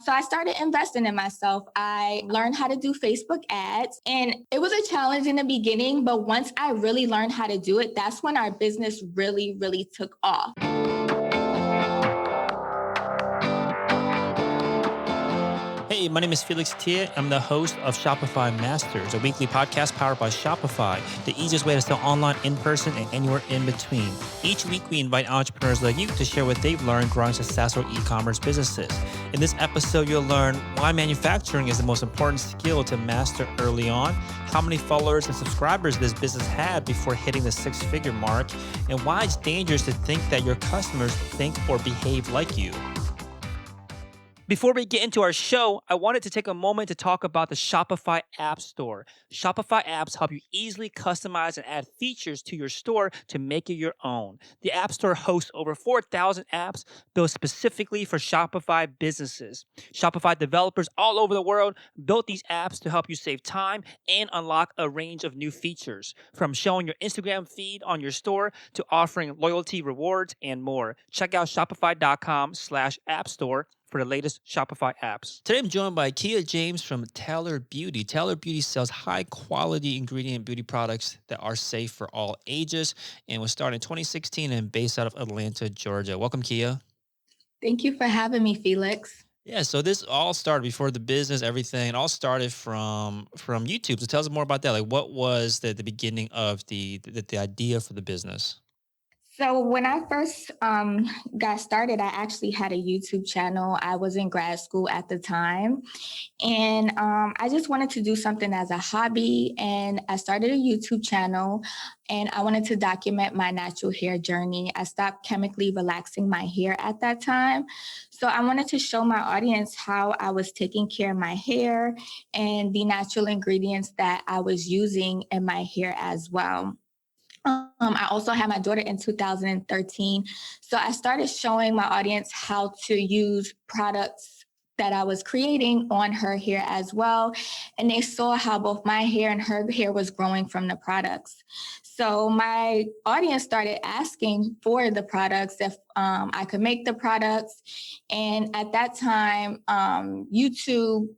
So I started investing in myself. I learned how to do Facebook ads, and it was a challenge in the beginning, but once I really learned how to do it, that's when our business really, really took off. Hey, my name is Felix Tia. I'm the host of Shopify Masters, a weekly podcast powered by Shopify, the easiest way to sell online, in person, and anywhere in between. Each week, we invite entrepreneurs like you to share what they've learned growing successful e-commerce businesses. In this episode, you'll learn why manufacturing is the most important skill to master early on, how many followers and subscribers this business had before hitting the six-figure mark, and why it's dangerous to think that your customers think or behave like you. Before we get into our show, I wanted to take a moment to talk about the Shopify App Store. Shopify apps help you easily customize and add features to your store to make it your own. The App Store hosts over 4,000 apps built specifically for Shopify businesses. Shopify developers all over the world built these apps to help you save time and unlock a range of new features, from showing your Instagram feed on your store to offering loyalty rewards and more. Check out shopify.com/app store for the latest Shopify apps. Today, I'm joined by Kia James from Taylor Beauty. Taylor Beauty sells high-quality ingredient beauty products that are safe for all ages and was started in 2016 and based out of Atlanta, Georgia. Welcome, Kia. Thank you for having me, Felix. Yeah, so this all started before the business, everything. It all started from YouTube. So tell us more about that. Like, what was the beginning of the idea for the business? So when I first got started, I actually had a YouTube channel. I was in grad school at the time, and I just wanted to do something as a hobby. And I started a YouTube channel, and I wanted to document my natural hair journey. I stopped chemically relaxing my hair at that time. So I wanted to show my audience how I was taking care of my hair and the natural ingredients that I was using in my hair as well. I also had my daughter in 2013. So I started showing my audience how to use products that I was creating on her hair as well. And they saw how both my hair and her hair was growing from the products. So my audience started asking for the products if I could make the products. And at that time, YouTube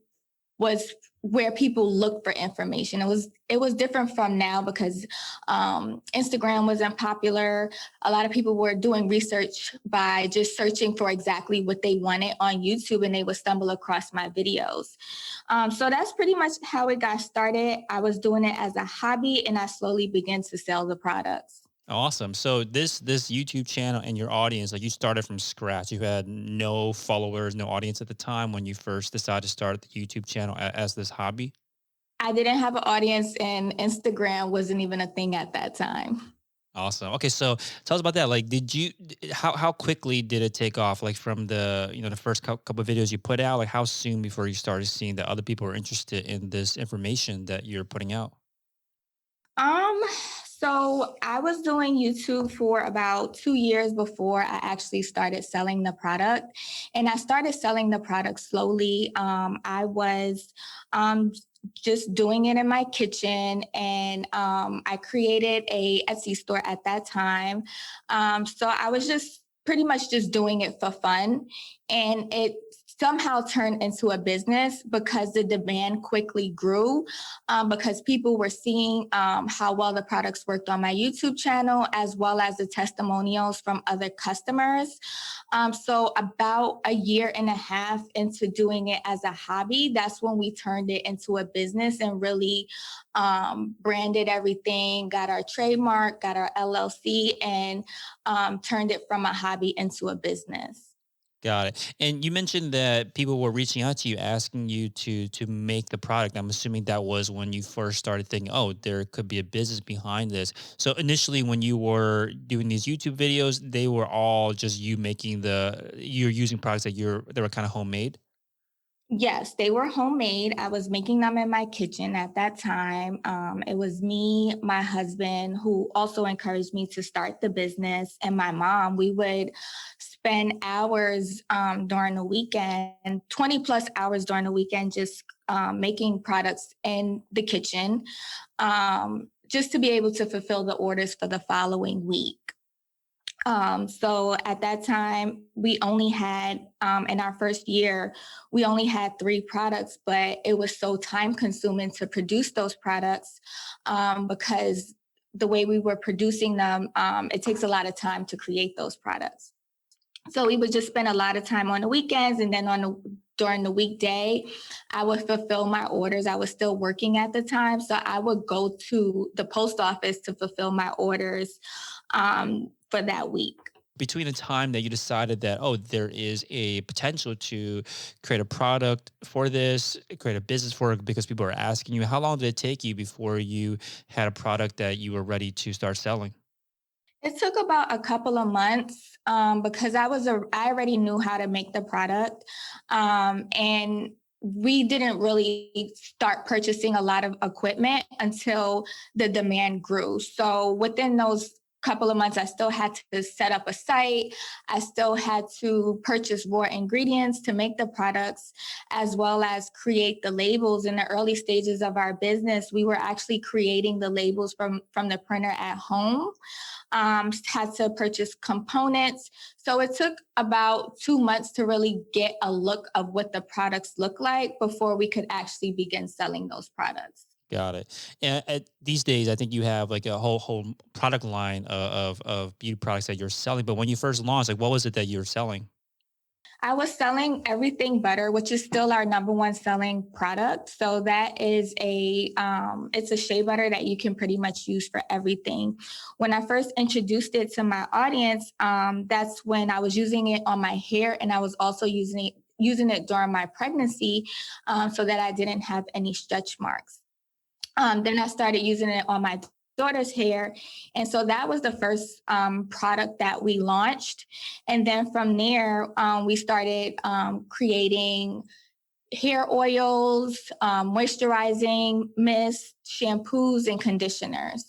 was where people look for information. It was different from now because Instagram wasn't popular. A lot of people were doing research by just searching for exactly what they wanted on YouTube, and they would stumble across my videos. So that's pretty much how it got started. I was doing it as a hobby, and I slowly began to sell the products. Awesome. So this YouTube channel and your audience, like you started from scratch. You had no followers, no audience at the time when you first decided to start the YouTube channel as this hobby. I didn't have an audience, and Instagram wasn't even a thing at that time. Awesome. Okay, so tell us about that. Like, how quickly did it take off? Like from the the first couple of videos you put out, like how soon before you started seeing that other people were interested in this information that you're putting out? Um, so I was doing YouTube for about 2 years before I actually started selling the product. And I started selling the product slowly. I was um, just doing it in my kitchen, and I created a Etsy store at that time. So I was just pretty much just doing it for fun. And it somehow turned into a business because the demand quickly grew, because people were seeing how well the products worked on my YouTube channel, as well as the testimonials from other customers. So about a year and a half into doing it as a hobby, that's when we turned it into a business and really branded everything, got our trademark, got our LLC, and turned it from a hobby into a business. Got it. And you mentioned that people were reaching out to you, asking you to make the product. I'm assuming that was when you first started thinking, oh, there could be a business behind this. So initially, when you were doing these YouTube videos, they were all just you making you're using products they were kind of homemade. Yes, they were homemade. I was making them in my kitchen at that time. It was me, my husband, who also encouraged me to start the business, and my mom. We would spend hours during the weekend, 20 plus hours during the weekend, just making products in the kitchen, just to be able to fulfill the orders for the following week. So at that time, we only had, in our first year, we only had three products, but it was so time consuming to produce those products because the way we were producing them, it takes a lot of time to create those products. So we would just spend a lot of time on the weekends, and then during the weekday, I would fulfill my orders. I was still working at the time, so I would go to the post office to fulfill my orders for that week. Between the time that you decided that, oh, there is a potential to create a product for this, create a business for it because people are asking you, how long did it take you before you had a product that you were ready to start selling? It took about a couple of months because I already knew how to make the product, and we didn't really start purchasing a lot of equipment until the demand grew. So within those couple of months, I still had to set up a site. I still had to purchase raw ingredients to make the products, as well as create the labels. In the early stages of our business, we were actually creating the labels from the printer at home. Had to purchase components. So it took about 2 months to really get a look of what the products look like before we could actually begin selling those products. Got it. And these days, I think you have like a whole product line of beauty products that you're selling. But when you first launched, like what was it that you were selling? I was selling everything butter, which is still our number one selling product. So that is it's a shea butter that you can pretty much use for everything. When I first introduced it to my audience, that's when I was using it on my hair, and I was also using it during my pregnancy, so that I didn't have any stretch marks. Then I started using it on my daughter's hair. And so that was the first product that we launched. And then from there, we started creating hair oils, moisturizing mist, shampoos, and conditioners.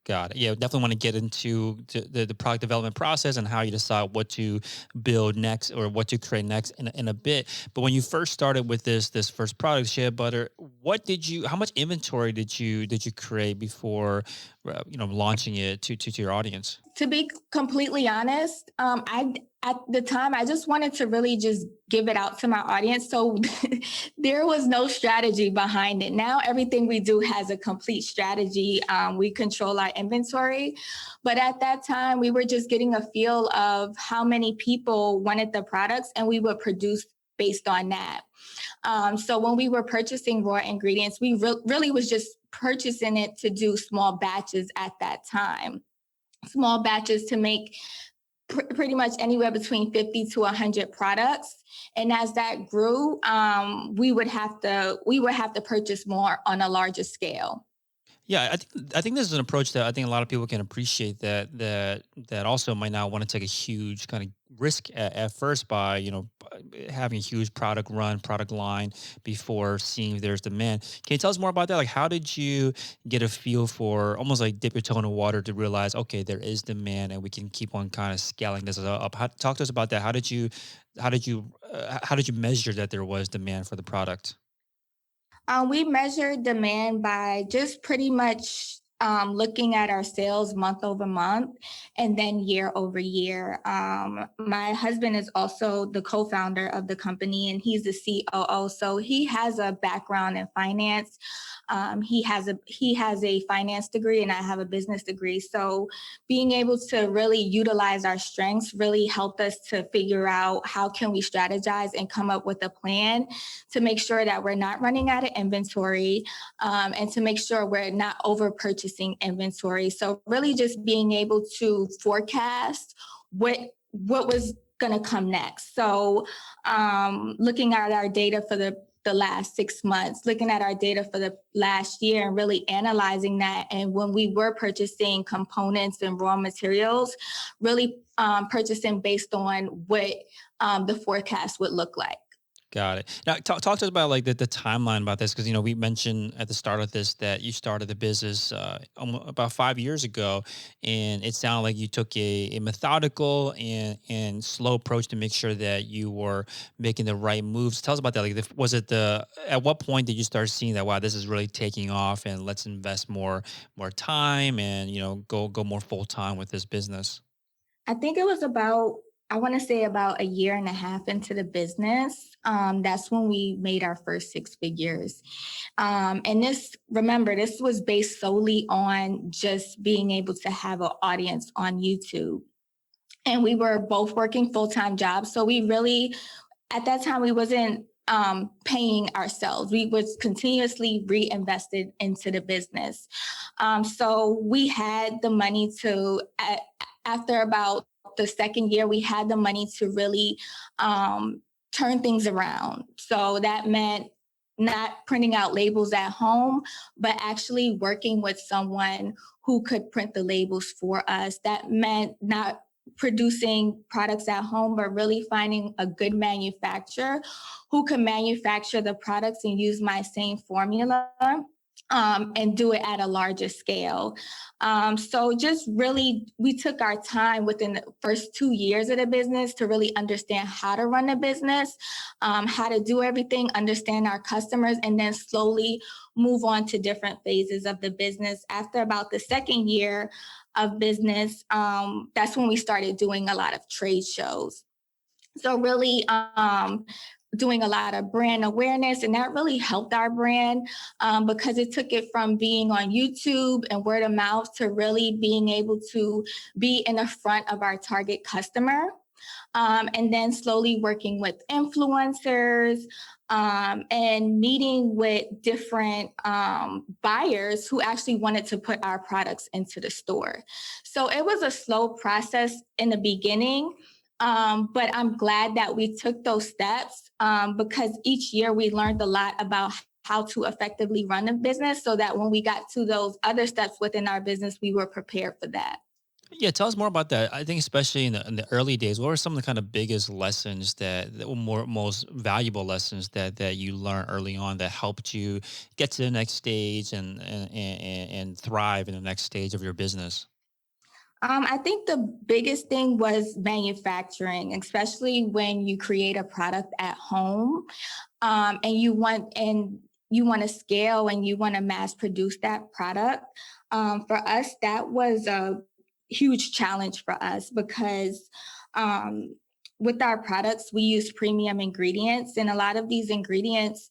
Got it. Yeah, definitely want to get into the product development process and how you decide what to build next or what to create next in a bit. But when you first started with this first product, shea butter, how much inventory did you create before launching it to your audience? To be completely honest, I at the time I just wanted to really just give it out to my audience. So there was no strategy behind it. Now everything we do has a complete strategy. We control our inventory, but at that time we were just getting a feel of how many people wanted the products, and we would produce based on that. So when we were purchasing raw ingredients, we really was just purchasing it to do small batches at that time, small batches to make pretty much anywhere between 50 to 100 products. And as that grew, we would have to purchase more on a larger scale. Yeah, I think this is an approach that I think a lot of people can appreciate that also might not want to take a huge kind of risk at first by having a huge product line before seeing if there's demand. Can you tell us more about that? Like, how did you get a feel for almost like dip your toe in the water to realize, okay, there is demand and we can keep on kind of scaling this up? Talk to us about that. How did you measure that there was demand for the product? We measure demand by just pretty much looking at our sales month over month and then year over year. My husband is also the co founder of the company, and he's the COO. So he has a background in finance. He has a finance degree, and I have a business degree. So being able to really utilize our strengths really helped us to figure out how can we strategize and come up with a plan to make sure that we're not running out of inventory, and to make sure we're not over purchasing inventory. So really just being able to forecast what was going to come next. So looking at our data for the last 6 months, looking at our data for the last year and really analyzing that. And when we were purchasing components and raw materials, really purchasing based on what the forecast would look like. Got it. Now, talk to us about like the timeline about this, because we mentioned at the start of this that you started the business about 5 years ago, and it sounded like you took a methodical and slow approach to make sure that you were making the right moves. Tell us about that. Like, was it at what point did you start seeing that, wow, this is really taking off, and let's invest more time and go more full time with this business? I think it was about, I want to say about a year and a half into the business. That's when we made our first six figures. And this, remember, this was based solely on just being able to have an audience on YouTube. And we were both working full-time jobs. So we really, at that time, we wasn't paying ourselves. We was continuously reinvested into the business. So we had the money to, after about the second year, we had the money to really turn things around. So that meant not printing out labels at home, but actually working with someone who could print the labels for us. That meant not producing products at home, but really finding a good manufacturer who can manufacture the products and use my same formula. And do it at a larger scale. So just really, we took our time within the first 2 years of the business to really understand how to run the business, how to do everything, understand our customers, and then slowly move on to different phases of the business. After about the second year of business, that's when we started doing a lot of trade shows. So really doing a lot of brand awareness, and that really helped our brand because it took it from being on YouTube and word of mouth to really being able to be in the front of our target customer. And then slowly working with influencers and meeting with different buyers who actually wanted to put our products into the store. So it was a slow process in the beginning. But I'm glad that we took those steps because each year we learned a lot about how to effectively run a business so that when we got to those other steps within our business, we were prepared for that. Yeah, tell us more about that. I think especially in the early days, what were some of the kind of biggest lessons that were most valuable lessons that you learned early on that helped you get to the next stage and thrive in the next stage of your business? I think the biggest thing was manufacturing, especially when you create a product at home and you want to scale and you want to mass produce that product. For us, that was a huge challenge for us because um, with our products, we use premium ingredients, and a lot of these ingredients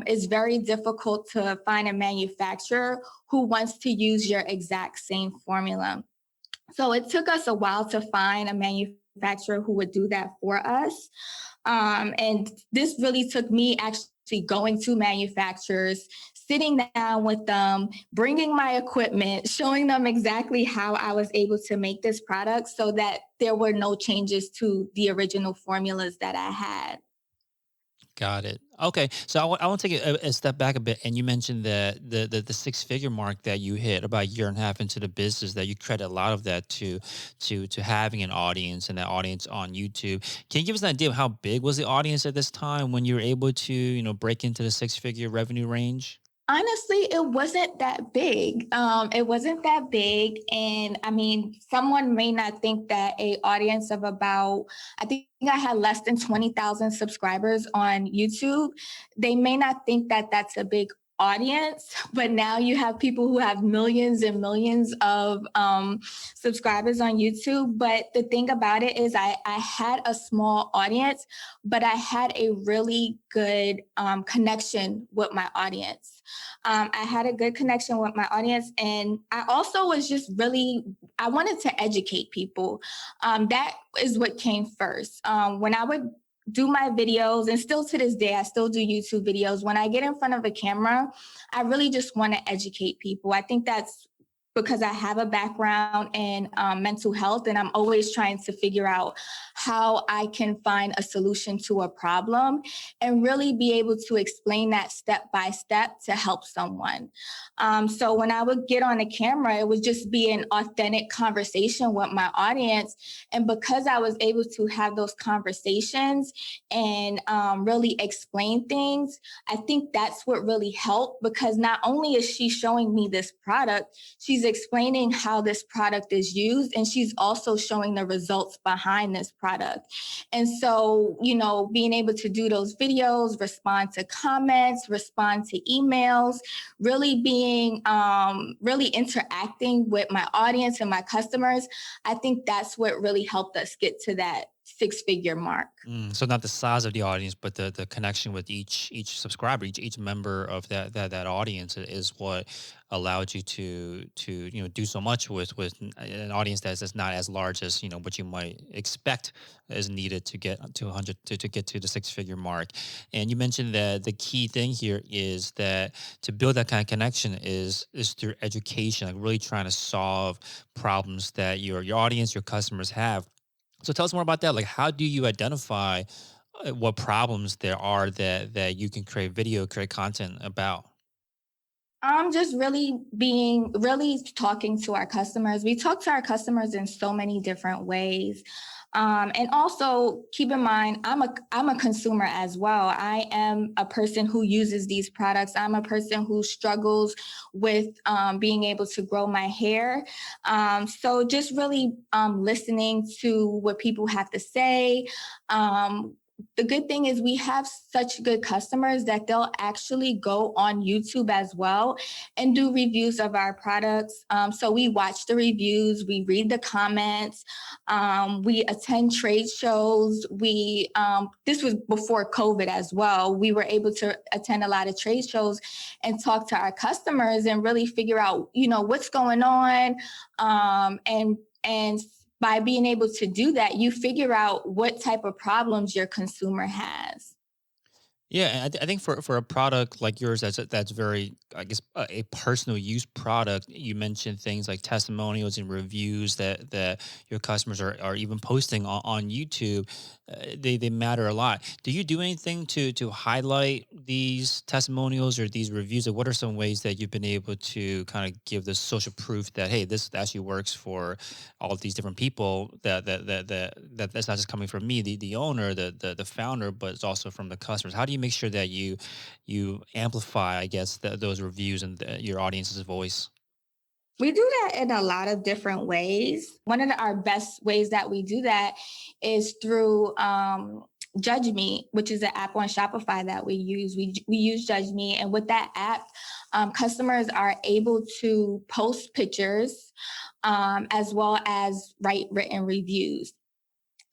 is very difficult to find a manufacturer who wants to use your exact same formula. So it took us a while to find a manufacturer who would do that for us. And this really took me actually going to manufacturers, sitting down with them, bringing my equipment, showing them exactly how I was able to make this product so that there were no changes to the original formulas that I had. Got it. Okay, so I want to take a step back a bit, and you mentioned that the six figure mark that you hit about a year and a half into the business, that you credit a lot of that to having an audience and that audience on YouTube. Can you give us an idea of how big was the audience at this time when you were able to break into the six figure revenue range? Honestly, it wasn't that big. It wasn't that big. And I mean, someone may not think that a audience of about, I think I had less than 20,000 subscribers on YouTube. They may not think that that's a big audience, but now you have people who have millions and millions of subscribers on YouTube. But the thing about it is I had a small audience, but I had a really good connection with my audience. I had a good connection with my audience. And I also was just really, I wanted to educate people. That is what came first. When I would do my videos, and still to this day, I still do YouTube videos. When I get in front of a camera, I really just want to educate people. I think that's because I have a background in mental health, and I'm always trying to figure out how I can find a solution to a problem and really be able to explain that step by step to help someone. So when I would get on a camera, it would just be an authentic conversation with my audience. And because I was able to have those conversations and really explain things, I think that's what really helped, because not only is she showing me this product, she's she's explaining how this product is used, and she's also showing the results behind this product. And so, being able to do those videos, respond to comments, respond to emails, really being really interacting with my audience and my customers, I think that's what really helped us get to that six-figure mark. So not the size of the audience, but the connection with each subscriber, each member of that audience is what allowed you to do so much with an audience that's not as large as what you might expect is needed to get to 100 to get to the six-figure mark. And you mentioned that the key thing here is that to build that kind of connection is through education, like really trying to solve problems that your audience, your customers have. So tell us more about that. Like, how do you identify what problems there are that you can create content about? Just really talking to our customers. We talk to our customers in so many different ways. And also keep in mind, I'm a consumer as well. I am a person who uses these products. I'm a person who struggles with being able to grow my hair. So just really listening to what people have to say. The good thing is we have such good customers that they'll actually go on YouTube as well and do reviews of our products. So we watch the reviews, we read the comments, we attend trade shows. This was before COVID as well. We were able to attend a lot of trade shows and talk to our customers and really figure out, what's going on, and by being able to do that, you figure out what type of problems your consumer has. Yeah, and I think for a product like yours, that's very, I guess, a personal use product. You mentioned things like testimonials and reviews that your customers are even posting on YouTube. They matter a lot. Do you do anything to highlight these testimonials or these reviews? Or what are some ways that you've been able to kind of give the social proof that, hey, this actually works for all of these different people? That's not just coming from me, the owner, the founder, but it's also from the customers. How do you make sure that you amplify, I guess, those reviews and your audience's voice? We do that in a lot of different ways. One of our best ways that we do that is through Judge Me, which is an app on Shopify that we use. We use Judge Me, and with that app, customers are able to post pictures as well as write written reviews.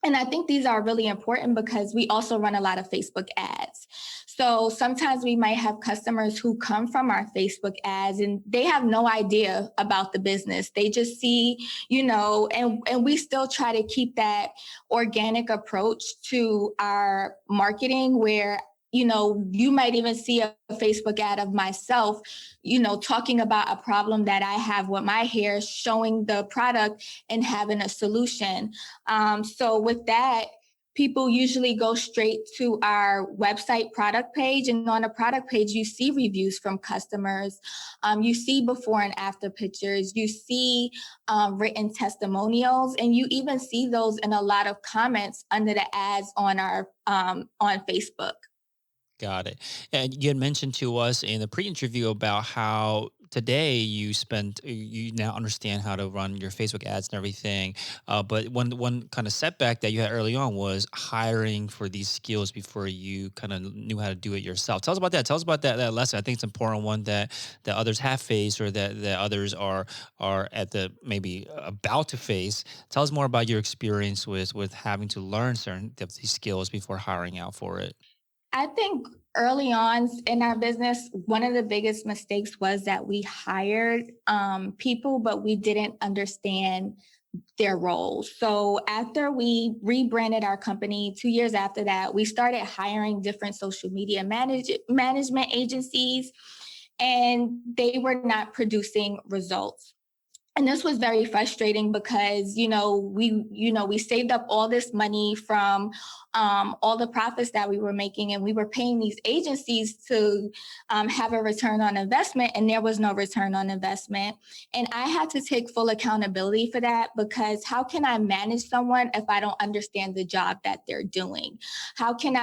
And I think these are really important because we also run a lot of Facebook ads. So sometimes we might have customers who come from our Facebook ads and they have no idea about the business. They just see, and we still try to keep that organic approach to our marketing where you might even see a Facebook ad of myself, talking about a problem that I have with my hair, showing the product and having a solution. So with that, people usually go straight to our website product page. And on the product page, you see reviews from customers. You see before and after pictures. You see written testimonials. And you even see those in a lot of comments under the ads on our on Facebook. Got it. And you had mentioned to us in the pre-interview about how today you now understand how to run your Facebook ads and everything. But one kind of setback that you had early on was hiring for these skills before you kind of knew how to do it yourself. Tell us about that. Tell us about that lesson. I think it's an important one that others have faced or that others are at the maybe about to face. Tell us more about your experience with having to learn certain of these skills before hiring out for it. I think early on in our business, one of the biggest mistakes was that we hired people, but we didn't understand their roles. So after we rebranded our company 2 years after that, we started hiring different social media management agencies, and they were not producing results. And this was very frustrating because, we saved up all this money from all the profits that we were making, and we were paying these agencies to have a return on investment, and there was no return on investment. And I had to take full accountability for that, because how can I manage someone if I don't understand the job that they're doing? How can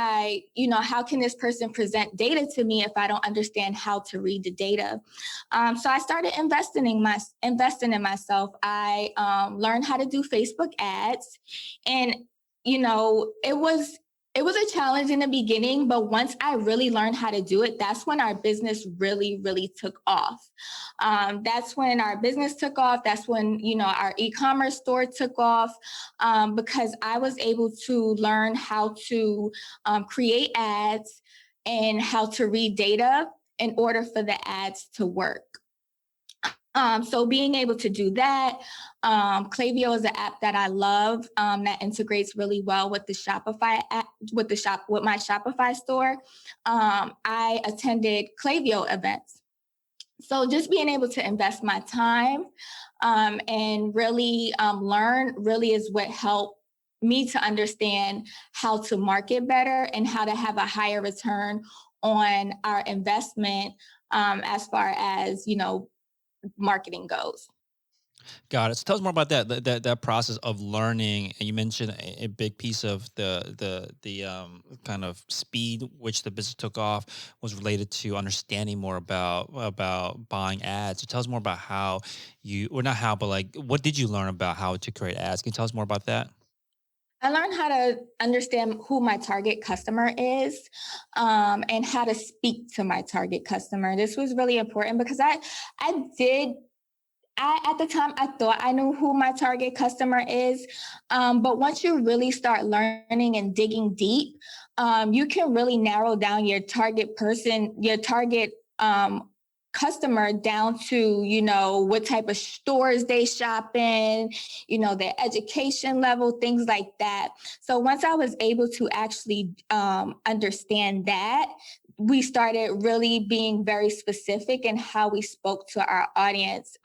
this person present data to me if I don't understand how to read the data? So I started investing in myself. I learned how to do Facebook ads, and it was a challenge in the beginning, but once I really learned how to do it, that's when our business really, really took off. That's when our business took off. That's when, our e-commerce store took off, because I was able to learn how to create ads and how to read data in order for the ads to work. So being able to do that, Klaviyo is an app that I love, that integrates really well with the Shopify app, with my Shopify store. I attended Klaviyo events. So just being able to invest my time and really learn really is what helped me to understand how to market better and how to have a higher return on our investment, as far as, marketing goes. Got it. So tell us more about that process of learning. And you mentioned a big piece of the kind of speed which the business took off was related to understanding more about buying ads. So tell us more about how you, or not how, but like what did you learn about how to create ads? Can you tell us more about that? I learned how to understand who my target customer is, and how to speak to my target customer. This was really important because I did at the time, I thought I knew who my target customer is. But once you really start learning and digging deep, you can really narrow down your target person, your target customer down to, what type of stores they shop in, their education level, things like that. So once I was able to actually understand that, we started really being very specific in how we spoke to our audience,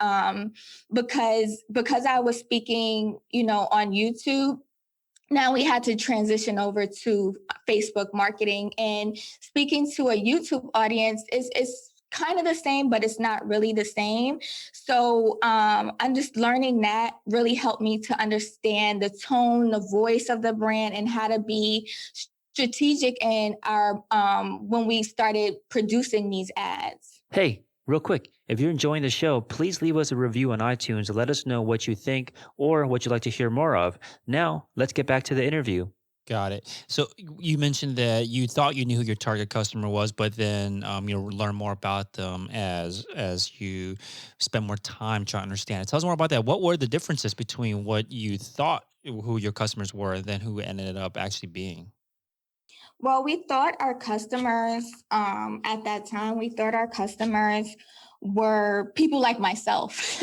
because I was speaking, on YouTube. Now we had to transition over to Facebook marketing, and speaking to a YouTube audience is kind of the same, but it's not really the same. So I'm just learning that really helped me to understand the tone, the voice of the brand, and how to be strategic in our when we started producing these ads. Hey, real quick, if you're enjoying the show, please leave us a review on iTunes and let us know what you think or what you'd like to hear more of. Now, let's get back to the interview. Got it. So you mentioned that you thought you knew who your target customer was, but then learn more about them as you spend more time trying to understand it. Tell us more about that. What were the differences between what you thought who your customers were and then who ended up actually being? Well, we thought our customers, at that time, we thought our customers were people like myself.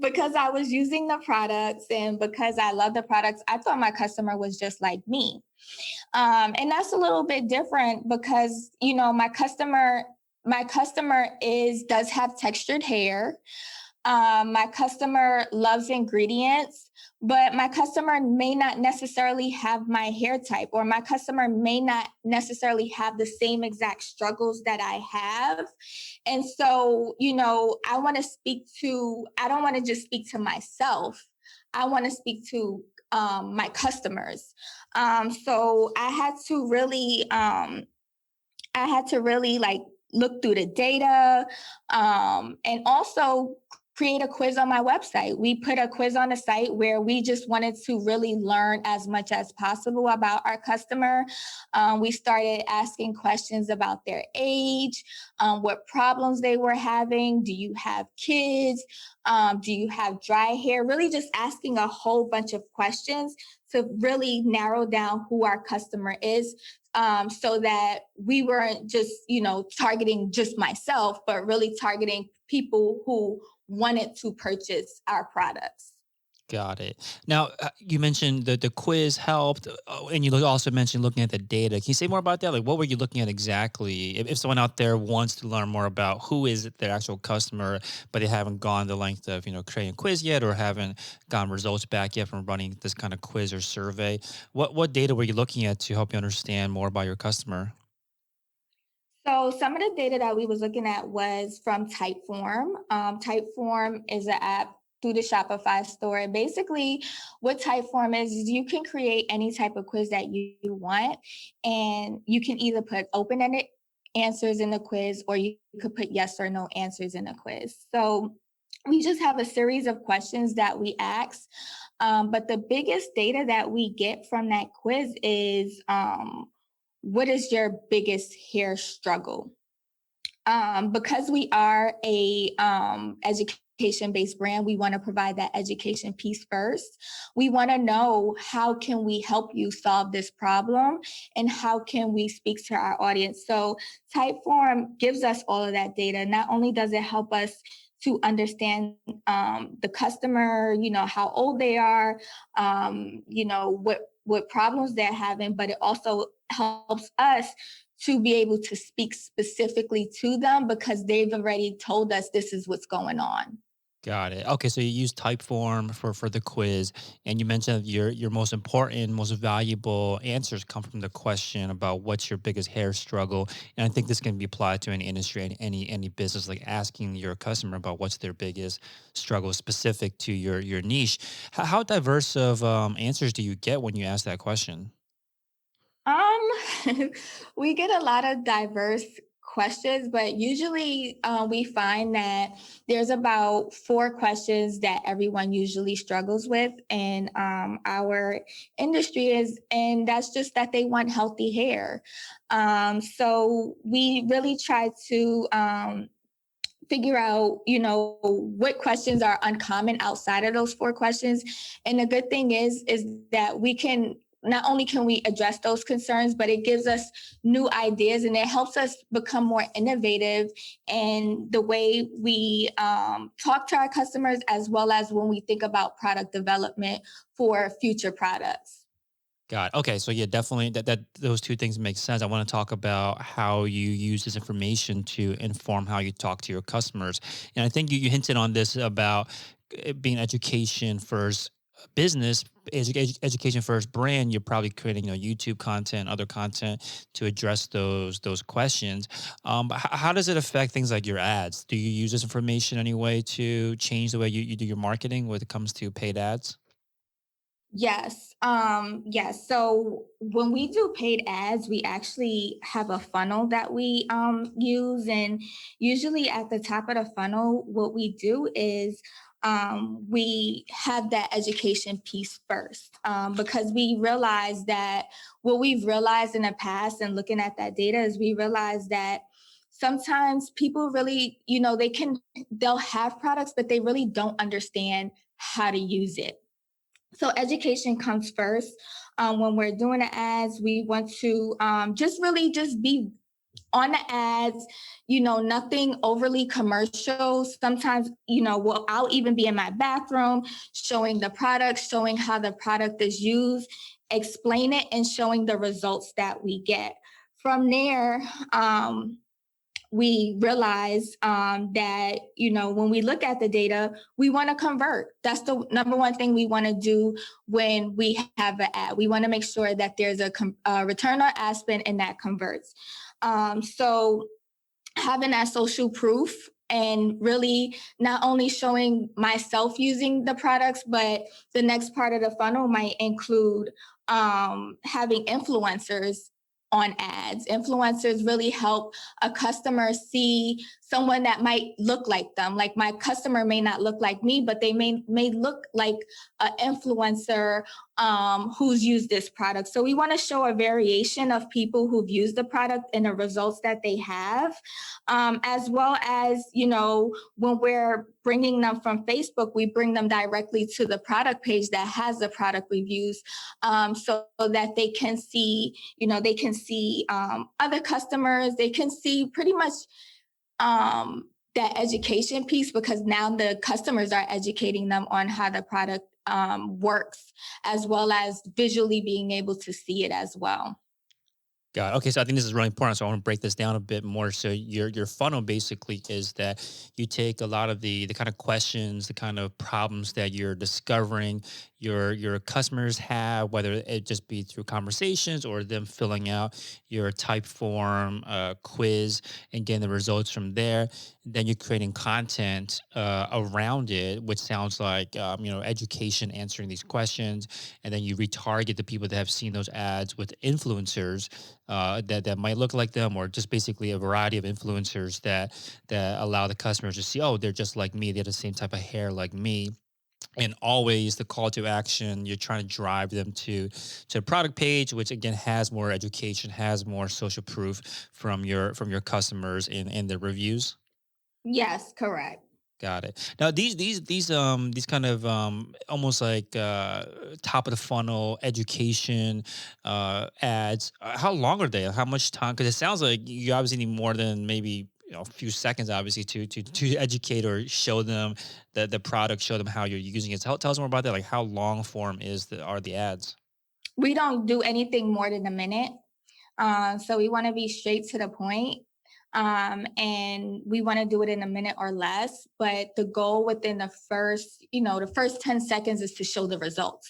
Because I was using the products and because I love the products, I thought my customer was just like me. And that's a little bit different because, my customer does have textured hair. My customer loves ingredients, but my customer may not necessarily have my hair type, or my customer may not necessarily have the same exact struggles that I have. And so, I don't want to just speak to myself. I want to speak to my customers. So I had to really like look through the data, and also create a quiz on my website. We put a quiz on the site where we just wanted to really learn as much as possible about our customer. We started asking questions about their age, what problems they were having. Do you have kids? Do you have dry hair? Really just asking a whole bunch of questions to really narrow down who our customer is, so that we weren't just, targeting just myself, but really targeting people who wanted to purchase our products. Got it. Now, you mentioned that the quiz helped, and you also mentioned looking at the data. Can you say more about that? Like, what were you looking at exactly? If someone out there wants to learn more about who is their actual customer, but they haven't gone the length of, creating a quiz yet, or haven't gotten results back yet from running this kind of quiz or survey, what data were you looking at to help you understand more about your customer? So some of the data that we was looking at was from Typeform. Typeform is an app through the Shopify store. And basically, what Typeform is you can create any type of quiz that you want, and you can either put open-ended answers in the quiz, or you could put yes or no answers in the quiz. So we just have a series of questions that we ask. But the biggest data that we get from that quiz is what is your biggest hair struggle? Because we are a education-based brand, we want to provide that education piece first. We want to know how can we help you solve this problem, and how can we speak to our audience. So Typeform gives us all of that data. Not only does it help us to understand the customer, how old they are, what problems they're having, but it also helps us to be able to speak specifically to them because they've already told us this is what's going on. Got it. Okay, so you use Typeform for the quiz, and you mentioned that your most important, most valuable answers come from the question about what's your biggest hair struggle. And I think this can be applied to any industry and any business, like asking your customer about what's their biggest struggle specific to your niche. How diverse of answers do you get when you ask that question? Um, we get a lot of diverse questions, but usually we find that there's about four questions that everyone usually struggles with in our industry is, and that's just that they want healthy hair. So we really try to figure out, what questions are uncommon outside of those four questions. And the good thing is that we can not only can we address those concerns, but it gives us new ideas and it helps us become more innovative in the way we talk to our customers, as well as when we think about product development for future products. Got it. Okay, so yeah, definitely that those two things make sense. I want to talk about how you use this information to inform how you talk to your customers, and I think you hinted on this about it being education first business, education first brand. You're probably creating YouTube content, other content to address those questions. But how does it affect things like your ads? Do you use this information anyway to change the way you do your marketing when it comes to paid ads? Yes. So when we do paid ads, we actually have a funnel that we use, and usually at the top of the funnel, what we do is we have that education piece first, because we realize that what we've realized in the past and looking at that data is we realize that sometimes people really, they'll have products, but they really don't understand how to use it. So education comes first. When we're doing the ads, we want to just really just be on the ads, nothing overly commercial. Sometimes, I'll even be in my bathroom showing the product, showing how the product is used, explain it, and showing the results that we get. From there, we realize that when we look at the data, we want to convert. That's the number one thing we want to do when we have an ad. We want to make sure that there's a return on ad spend and that converts. So having that social proof and really not only showing myself using the products, but the next part of the funnel might include having influencers on ads. Influencers really help a customer see someone that might look like them. Like my customer may not look like me, but they may look like an influencer who's used this product. So we want to show a variation of people who've used the product and the results that they have, as well as, when we're bringing them from Facebook, we bring them directly to the product page that has the product reviews, so that they can see, other customers, they can see pretty much that education piece, because now the customers are educating them on how the product works, as well as visually being able to see it as well. Got it. Okay, so I think this is really important. So I want to break this down a bit more. So your funnel basically is that you take a lot of the kind of questions, the kind of problems that you're discovering your customers have, whether it just be through conversations or them filling out your type form quiz and getting the results from there. Then you're creating content around it, which sounds like education, answering these questions, and then you retarget the people that have seen those ads with influencers that might look like them, or just basically a variety of influencers that allow the customers to see, oh, they're just like me, they have the same type of hair like me. And always the call to action, you're trying to drive them to a product page, which again has more education, has more social proof from your customers in the reviews. Yes, correct. Got it. Now these kind of almost like top of the funnel education ads. How long are they? How much time? Because it sounds like you obviously need more than maybe a few seconds, obviously, to educate or show them the product, show them how you're using it. Tell us more about that. Like how long form are the ads? We don't do anything more than a minute. So we want to be straight to the point. And we want to do it in a minute or less. But the goal within the first 10 seconds is to show the results.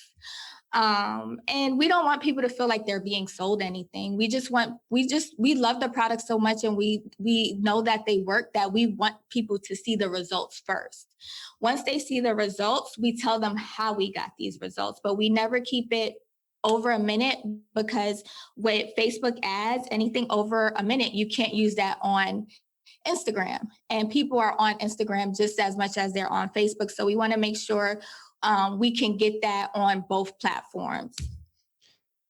And we don't want people to feel like they're being sold anything. We love the product so much, and we know that they work, that we want people to see the results first. Once they see the results, we tell them how we got these results, but we never keep it over a minute, because with Facebook ads, anything over a minute, you can't use that on Instagram. And people are on Instagram just as much as they're on Facebook. So we want to make sure we can get that on both platforms.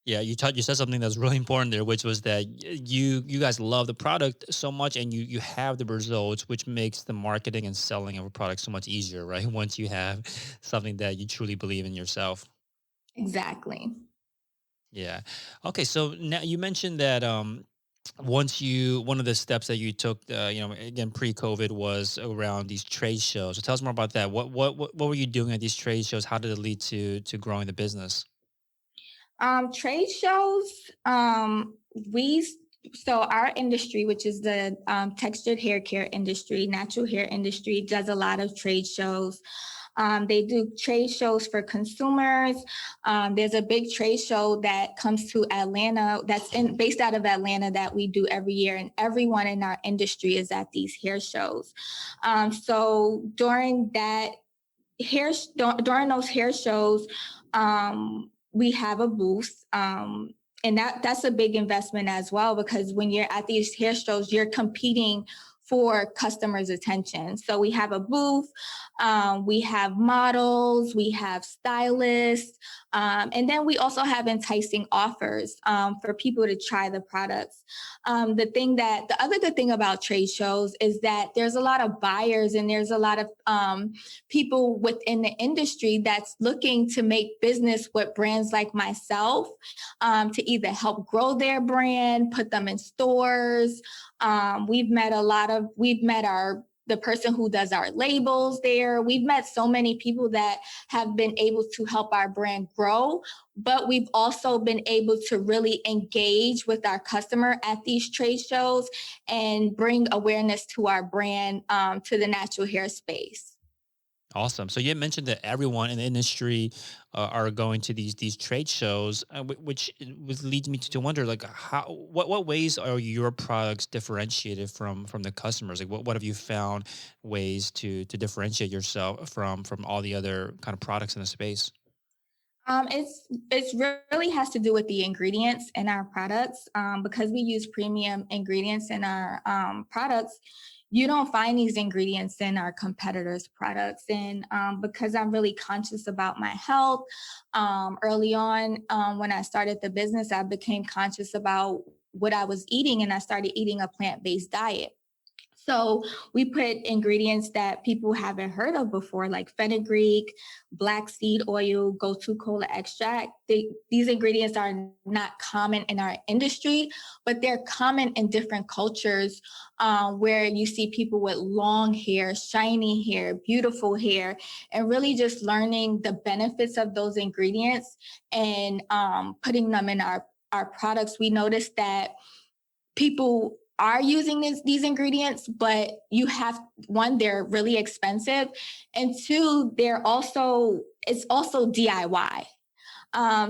Yeah, you said something that's really important there, which was that you guys love the product so much, and you have the results, which makes the marketing and selling of a product so much easier, right? Once you have something that you truly believe in yourself. Exactly. Yeah. Okay. So now you mentioned that one of the steps that you took, again pre-COVID, was around these trade shows. So tell us more about that. What were you doing at these trade shows? How did it lead to growing the business? Trade shows, we so our industry, which is the textured hair care industry, natural hair industry, does a lot of trade shows. They do trade shows for consumers. There's a big trade show that comes to Atlanta, based out of Atlanta, that we do every year, and everyone in our industry is at these hair shows. So during those hair shows, we have a booth. And that's a big investment as well, because when you're at these hair shows, you're competing for customers' attention. So we have a booth, we have models, we have stylists, and then we also have enticing offers for people to try the products. The other good thing about trade shows is that there's a lot of buyers, and there's a lot of people within the industry that's looking to make business with brands like myself, to either help grow their brand, put them in stores. We've met the person who does our labels there. We've met so many people that have been able to help our brand grow, but we've also been able to really engage with our customer at these trade shows and bring awareness to our brand, to the natural hair space. Awesome. So you had mentioned that everyone in the industry are going to these trade shows, which leads me to wonder, like, what ways are your products differentiated from the customers? Like, what have you found ways to differentiate yourself from all the other kind of products in the space? It's really has to do with the ingredients in our products, because we use premium ingredients in our products. You don't find these ingredients in our competitors' products, and because I'm really conscious about my health, early on, when I started the business, I became conscious about what I was eating, and I started eating a plant-based diet. So we put ingredients that people haven't heard of before, like fenugreek, black seed oil, gotu kola extract. These ingredients are not common in our industry, but they're common in different cultures, where you see people with long hair, shiny hair, beautiful hair, and really just learning the benefits of those ingredients and putting them in our products. We noticed that people are using these ingredients, but you have one, they're really expensive, and two, it's also DIY.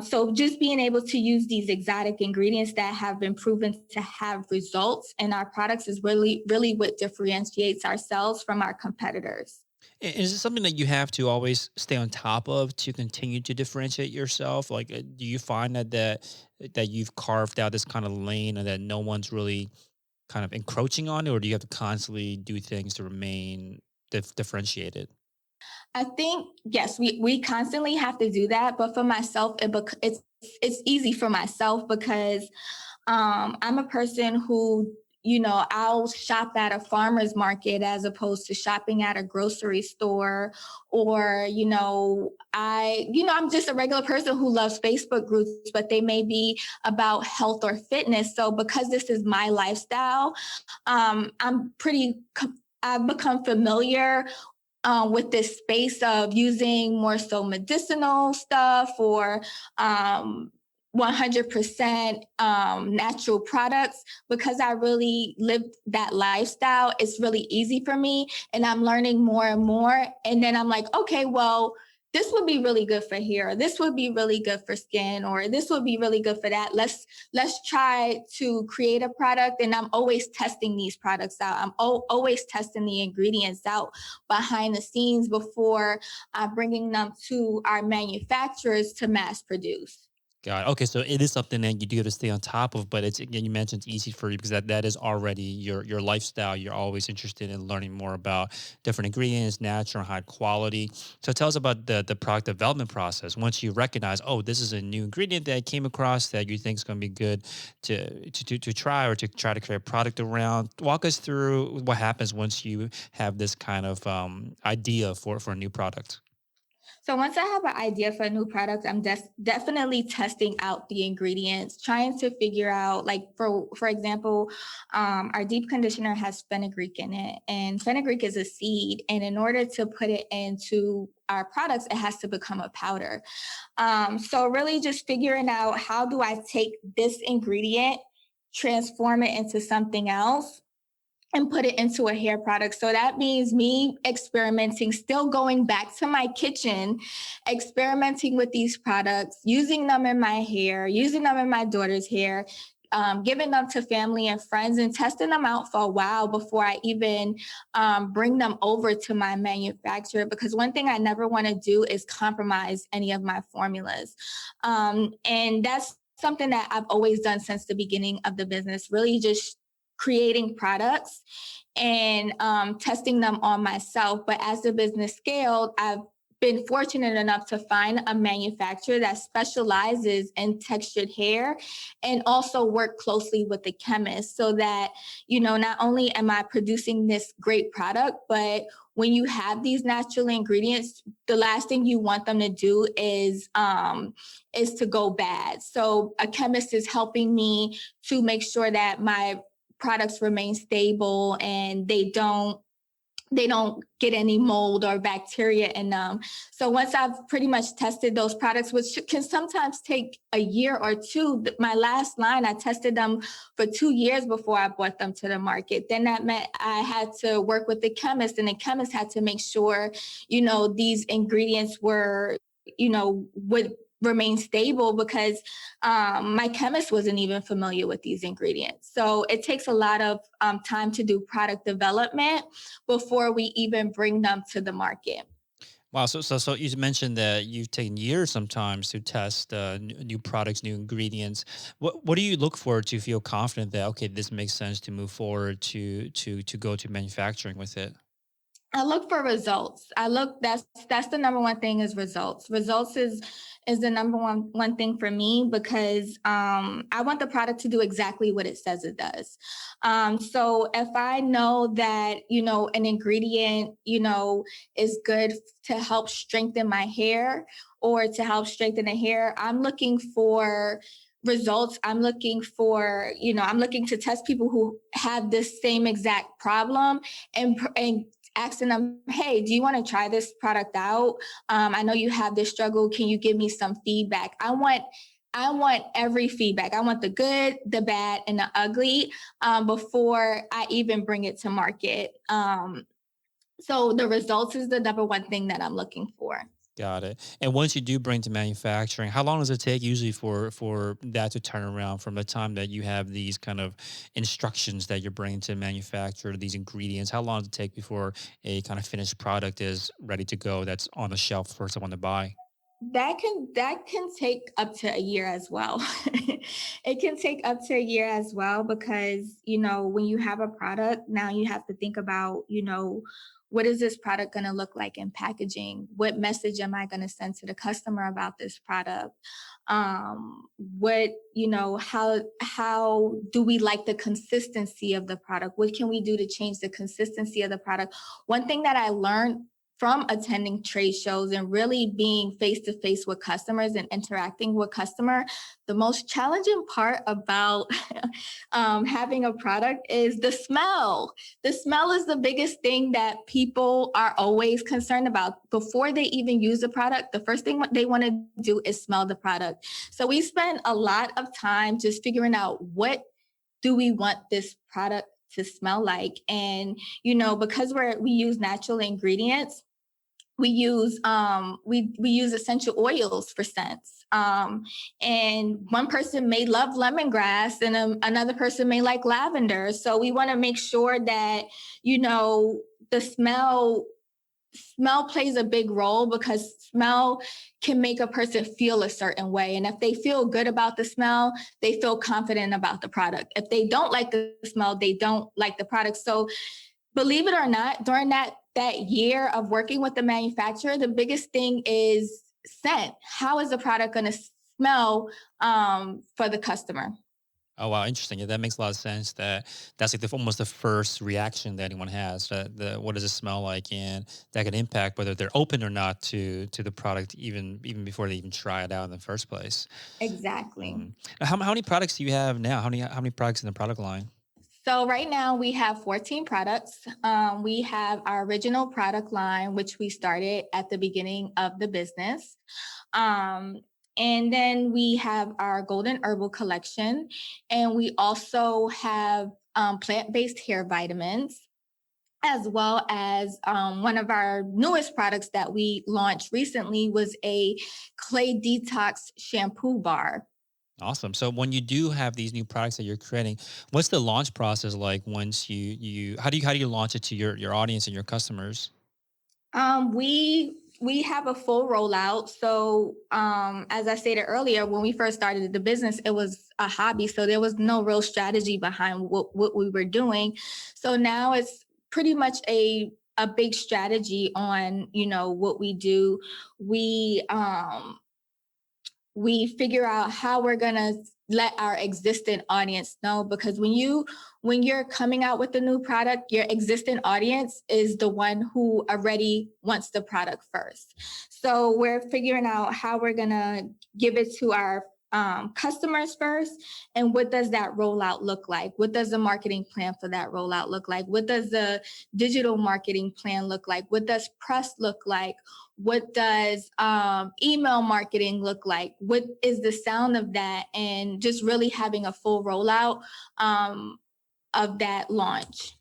So just being able to use these exotic ingredients that have been proven to have results in our products is really, really what differentiates ourselves from our competitors. Is it something that you have to always stay on top of to continue to differentiate yourself? Like, do you find that you've carved out this kind of lane and that no one's really kind of encroaching on it, or do you have to constantly do things to remain differentiated? I think yes, we constantly have to do that. But for myself, it's easy for myself because I'm a person who, I'll shop at a farmer's market as opposed to shopping at a grocery store, or I'm just a regular person who loves Facebook groups, but they may be about health or fitness. So because this is my lifestyle, I'm pretty. I've become familiar with this space of using more so medicinal stuff or 100% natural products because I really lived that lifestyle. It's really easy for me, and I'm learning more and more. And then I'm like, okay, well, this would be really good for hair. This would be really good for skin, or this would be really good for that. Let's try to create a product. And I'm always testing these products out. I'm always testing the ingredients out behind the scenes before bringing them to our manufacturers to mass produce. Got it. Okay, so it is something that you do have to stay on top of, but it's again you mentioned it's easy for you because that is already your lifestyle. You're always interested in learning more about different ingredients, natural, high quality. So tell us about the product development process. Once you recognize, oh, this is a new ingredient that I came across that you think is going to be good to try or to try to create a product around. Walk us through what happens once you have this kind of idea for a new product. So once I have an idea for a new product, I'm definitely testing out the ingredients, trying to figure out, like for example, our deep conditioner has fenugreek in it, and fenugreek is a seed, and in order to put it into our products, it has to become a powder. So really, just figuring out how do I take this ingredient, transform it into something else and put it into a hair product. So that means me experimenting, still going back to my kitchen, experimenting with these products, using them in my hair, using them in my daughter's hair, giving them to family and friends, and testing them out for a while before I even bring them over to my manufacturer. Because one thing I never want to do is compromise any of my formulas. And that's something that I've always done since the beginning of the business, really just creating products and testing them on myself. But as the business scaled, I've been fortunate enough to find a manufacturer that specializes in textured hair and also work closely with the chemist so that, not only am I producing this great product, but when you have these natural ingredients, the last thing you want them to do is to go bad. So a chemist is helping me to make sure that my products remain stable and they don't get any mold or bacteria in them. So once I've pretty much tested those products, which can sometimes take a year or two, my last line, I tested them for 2 years before I brought them to the market. Then that meant I had to work with the chemist, and the chemist had to make sure, these ingredients were, would remain stable because my chemist wasn't even familiar with these ingredients. So it takes a lot of time to do product development before we even bring them to the market. Wow. So you mentioned that you've taken years sometimes to test new products, new ingredients. What do you look for to feel confident that okay, this makes sense to move forward to go to manufacturing with it? I look for results. That's the number one thing is results. Results is the number one thing for me because I want the product to do exactly what it says it does. So if I know that an ingredient is good to help strengthen my hair or to help strengthen the hair, I'm looking for results. I'm looking to test people who have this same exact problem and asking them, hey, do you want to try this product out? I know you have this struggle. Can you give me some feedback? I want every feedback. I want the good, the bad, and the ugly before I even bring it to market. So the results is the number one thing that I'm looking for. Got it. And once you do bring to manufacturing, how long does it take usually for that to turn around from the time that you have these kind of instructions that you're bringing to manufacture these ingredients? How long does it take before a kind of finished product is ready to go that's on the shelf for someone to buy? That can take up to a year as well. It can take up to a year as well because when you have a product, now you have to think about what is this product going to look like in packaging? What message am I going to send to the customer about this product? What how do we like the consistency of the product? What can we do to change the consistency of the product? One thing that I learned from attending trade shows and really being face to face with customers and interacting with customer, the most challenging part about having a product is the smell. The smell is the biggest thing that people are always concerned about. Before they even use the product, the first thing they want to do is smell the product. So we spend a lot of time just figuring out what do we want this product to smell like. And because we use natural ingredients, we use we use essential oils for scents. And one person may love lemongrass and another person may like lavender. So we want to make sure that the smell plays a big role because smell can make a person feel a certain way. And if they feel good about the smell, they feel confident about the product. If they don't like the smell, they don't like the product. So believe it or not, during that year of working with the manufacturer, the biggest thing is scent. How is the product going to smell for the customer? Oh wow, interesting. Yeah, that makes a lot of sense. That's like almost the first reaction that anyone has. The what does it smell like, and that can impact whether they're open or not to the product, even before they even try it out in the first place. Exactly. Um, how many products do you have now? How many products in the product line? So right now we have 14 products. We have our original product line, which we started at the beginning of the business. Um, and then we have our Golden Herbal Collection. And we also have plant-based hair vitamins, as well as one of our newest products that we launched recently was a clay detox shampoo bar. Awesome. So when you do have these new products that you're creating, what's the launch process like once you how do you launch it to your audience and your customers? We have a full rollout. So as I stated earlier, when we first started the business, it was a hobby. So there was no real strategy behind what we were doing. So now it's pretty much a big strategy on what we do. We figure out how we're going to let our existing audience know, because when you're coming out with a new product, your existing audience is the one who already wants the product first. So we're figuring out how we're going to give it to our customers first, and what does that rollout look like? What does the marketing plan for that rollout look like? What does the digital marketing plan look like? What does press look like? What does email marketing look like? What is the sound of that? And just really having a full rollout of that launch.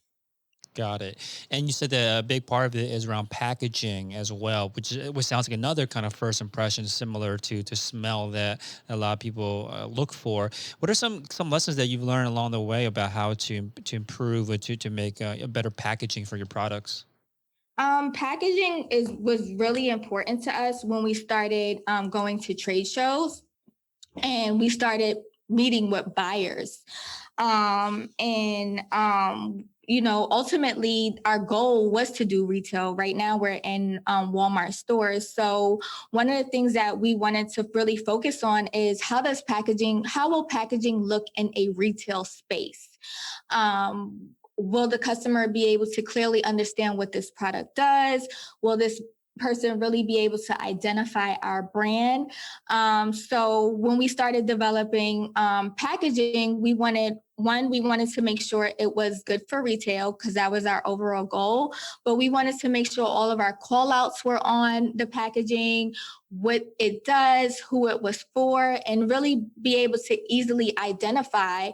Got it. And you said that a big part of it is around packaging as well, which sounds like another kind of first impression similar to smell that a lot of people look for. What are some lessons that you've learned along the way about how to improve or to make a better packaging for your products? Packaging was really important to us when we started going to trade shows and we started meeting with buyers. Ultimately our goal was to do retail. Right now we're in Walmart stores. So one of the things that we wanted to really focus on is how will packaging look in a retail space? Will the customer be able to clearly understand what this product does? Will this person really be able to identify our brand? So when we started developing packaging, we wanted to make sure it was good for retail because that was our overall goal. But we wanted to make sure all of our call outs were on the packaging, what it does, who it was for, and really be able to easily identify,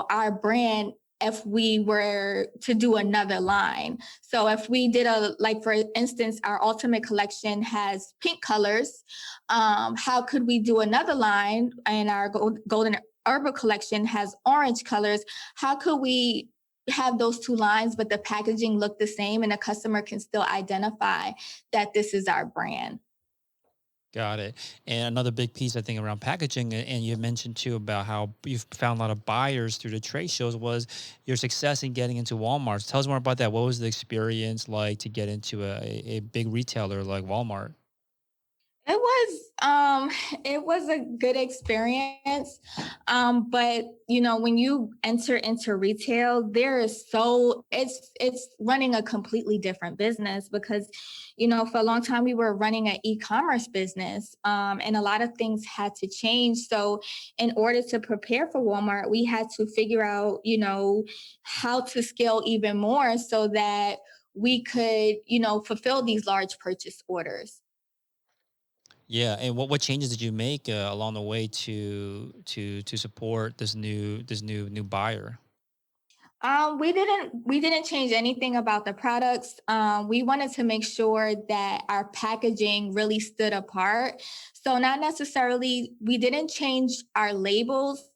our brand if we were to do another line. So if we did for instance, our Ultimate collection has pink colors, how could we do another line and our Golden Herbal collection has orange colors? How could we have those two lines, but the packaging look the same and the customer can still identify that this is our brand? Got it. And another big piece, I think, around packaging, and you mentioned too about how you've found a lot of buyers through the trade shows, was your success in getting into Walmart. Tell us more about that. What was the experience like to get into a big retailer like Walmart? It was a good experience. But when you enter into retail, it's running a completely different business because, for a long time we were running an e-commerce business, and a lot of things had to change. So in order to prepare for Walmart, we had to figure out, how to scale even more so that we could, fulfill these large purchase orders. Yeah, and what changes did you make along the way to support this new buyer? We didn't change anything about the products. We wanted to make sure that our packaging really stood apart. So not necessarily, we didn't change our labels,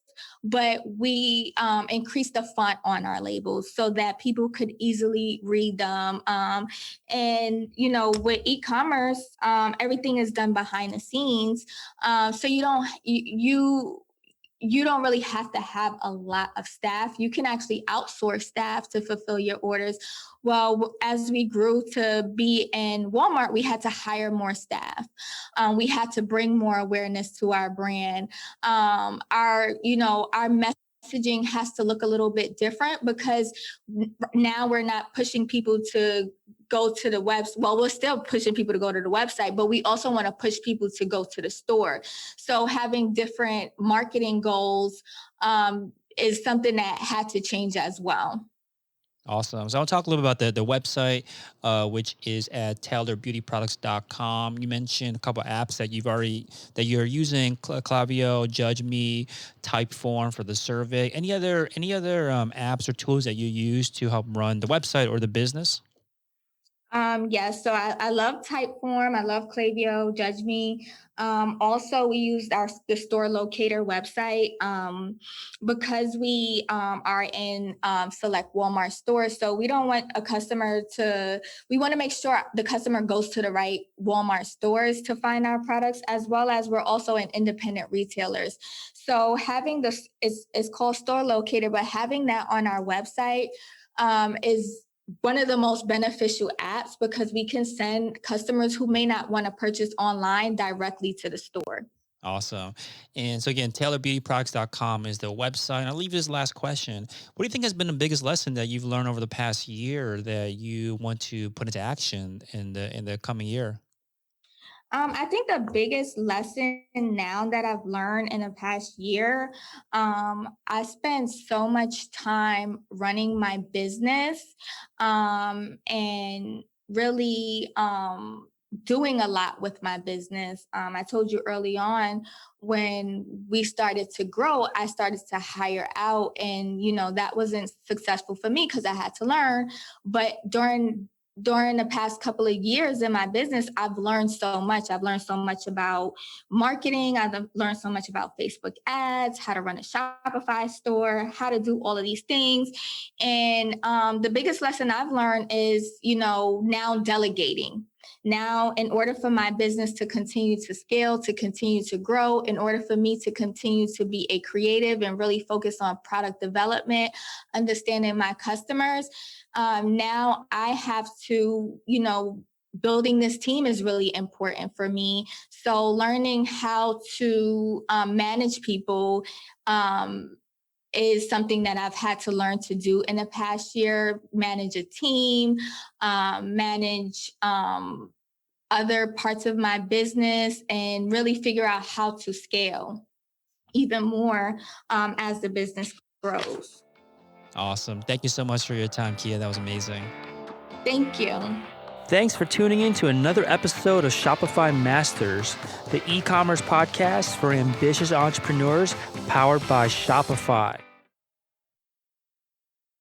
but we increased the font on our labels so that people could easily read them. And with e-commerce, everything is done behind the scenes, so you don't really have to have a lot of staff. You can actually outsource staff to fulfill your orders. Well, as we grew to be in Walmart, we had to hire more staff. We had to bring more awareness to our brand. Our messaging has to look a little bit different because now we're not pushing people to go to the website. Well, we're still pushing people to go to the website, but we also want to push people to go to the store. So having different marketing goals is something that had to change as well. Awesome. So I'll talk a little bit about the website, which is at taylorbeautyproducts.com. You mentioned a couple of apps that you're using: Clavio, Judge Me, Typeform for the survey. Any other apps or tools that you use to help run the website or the business? Yes, so I love Typeform. I love Clavio, Judge Me. Also, we used the store locator website because we are in select Walmart stores. So we don't want we want to make sure the customer goes to the right Walmart stores to find our products, as well as we're also in independent retailers. So having this is called store locator, but having that on our website is one of the most beneficial apps because we can send customers who may not want to purchase online directly to the store. Awesome. And so again, taylorbeautyproducts.com is the website. And I'll leave this last question. What do you think has been the biggest lesson that you've learned over the past year that you want to put into action in the coming year? I think the biggest lesson now that I've learned in the past year, I spend so much time running my business, and really doing a lot with my business. I told you early on when we started to grow, I started to hire out, and that wasn't successful for me because I had to learn. But during the past couple of years in my business, I've learned so much. I've learned so much about marketing. I've learned so much about Facebook ads, how to run a Shopify store, how to do all of these things. And the biggest lesson I've learned is, now delegating. Now, in order for my business to continue to scale, to continue to grow, in order for me to continue to be a creative and really focus on product development, understanding my customers, now I have to, building this team is really important for me. So learning how to manage people is something that I've had to learn to do in the past year, manage a team, manage other parts of my business, and really figure out how to scale even more as the business grows. Awesome. Thank you so much for your time, Kia. That was amazing. Thank you. Thanks for tuning in to another episode of Shopify Masters, the e-commerce podcast for ambitious entrepreneurs powered by Shopify.